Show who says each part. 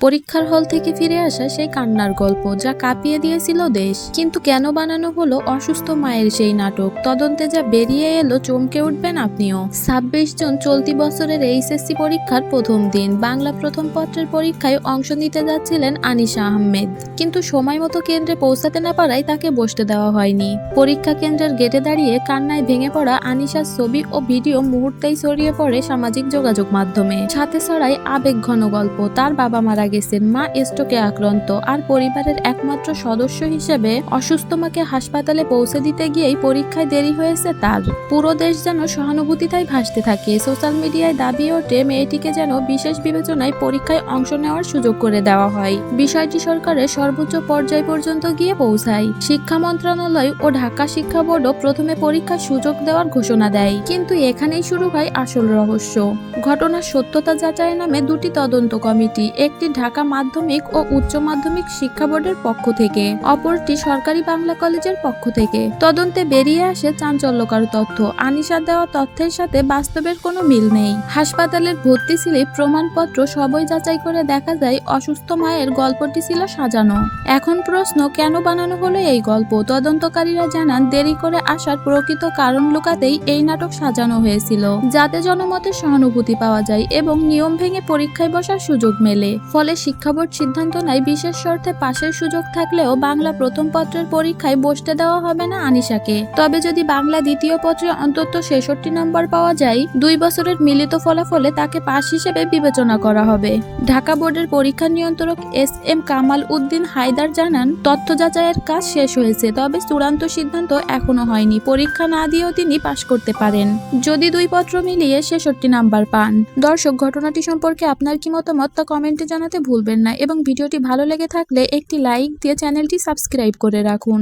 Speaker 1: পরীক্ষার হল থেকে ফিরে আসা সেই কান্নার গল্প যা কাঁপিয়ে দিয়েছিল দেশ। কিন্তু কেন বানানো হলো অসুস্থ মায়ের সেই নাটক, তদন্তে যা বেরিয়ে এলো চমকে উঠবেন আপনিও। ২৬ জুন চলতি বছরের এইচএসসি পরীক্ষার প্রথম দিন বাংলা প্রথম পত্রের পরীক্ষায় অংশ নিতে যাচ্ছিলেন আনিশা আহমেদ, কিন্তু সময় মতো কেন্দ্রে পৌঁছাতে না পারায় তাকে বসতে দেওয়া হয়নি। পরীক্ষা কেন্দ্রের গেটে দাঁড়িয়ে কান্নায় ভেঙে পড়া আনিশার ছবি ও ভিডিও মুহূর্তেই ছড়িয়ে পড়ে সামাজিক যোগাযোগ মাধ্যমে। সাথে ছড়ায় আবেগঘন গল্প, তার বাবা মারা গেছেন, মা স্ট্রোকে আক্রান্ত, আর পরিবারের একমাত্র সদস্য হিসেবে অসুস্থ মাকে হাসপাতালে পৌঁছে দিতে গিয়েই পরীক্ষায় দেরি হয়েছে তার। পুরো দেশ যেন সহানুভূতিতায় ভাসতে থাকে। সোশ্যাল মিডিয়ায় দাবি ওঠে মেয়েটিকে যেন বিশেষ বিবেচনায় পরীক্ষায় অংশ নেওয়ার সুযোগ করে দেওয়া হয়। বিষয়টি সরকারের সর্বোচ্চ পর্যায় পর্যন্ত গিয়ে পৌঁছায়। শিক্ষা মন্ত্রণালয় ও ঢাকা শিক্ষা বোর্ডও প্রথমে পরীক্ষার সুযোগ দেওয়ার ঘোষণা দেয়, কিন্তু এখানেই শুরু হয় আসল রহস্য। ঘটনার সত্যতা যাচাইয়ের নামে দুটি তদন্ত কমিটি, একটি ঢাকা মাধ্যমিক ও উচ্চ মাধ্যমিক শিক্ষা বোর্ডের পক্ষ থেকে, অপরটি সরকারি বাংলা কলেজের পক্ষ থেকে। তদন্তে বেরিয়ে আসে চাঞ্চল্যকর তথ্য। আনিশার দেওয়া তথ্যের সাথে বাস্তবের কোনো মিল নেই। হাসপাতালের ভর্তি স্লিপ, প্রমাণপত্র সবই যাচাই করে দেখা যায় অসুস্থ মায়ের গল্পটি ছিল সাজানো। এখন প্রশ্ন, কেন বানানো হলো এই গল্প? তদন্তকারীরা জানান দেরি করে আসার প্রকৃত কারণ লুকাতেই এই নাটক সাজানো হয়েছিল, যাতে জনমতের সহানুভূতি পাওয়া যায় এবং নিয়ম ভেঙে পরীক্ষায় বসার সুযোগ মেলে। ফলে শিক্ষা বোর্ড সিদ্ধান্ত নেয় বিশেষ শর্তে পাশের সুযোগ থাকলেও বাংলা প্রথম পত্রের পরীক্ষায় বসতে দেওয়া হবে না আনিশাকে। তবে যদি বাংলা দ্বিতীয় পত্রে অন্তত ৬৬ নম্বর পাওয়া যায়, ২ বছরের মিলিত ফলাফলে তাকে পাস হিসেবে বিবেচনা করা হবে। ঢাকা বোর্ডের পরীক্ষা নিয়ন্ত্রক এস.এম. কামাল উদ্দিন হায়দার জানান, তথ্য যাচাইয়ের কাজ শেষ হয়েছে, তবে চূড়ান্ত সিদ্ধান্ত এখনো হয়নি। পরীক্ষা না দিয়েও তিনি পাস করতে পারেন যদি ২ পত্র মিলিয়ে ৬৬ নাম্বার পান। দর্শক, ঘটনাটি সম্পর্কে আপনার কি মতামত তা কমেন্টে জানাতে ভুলবেন না এবং ভিডিওটি ভালো লেগে থাকলে একটি লাইক দিয়ে চ্যানেলটি সাবস্ক্রাইব করে রাখুন।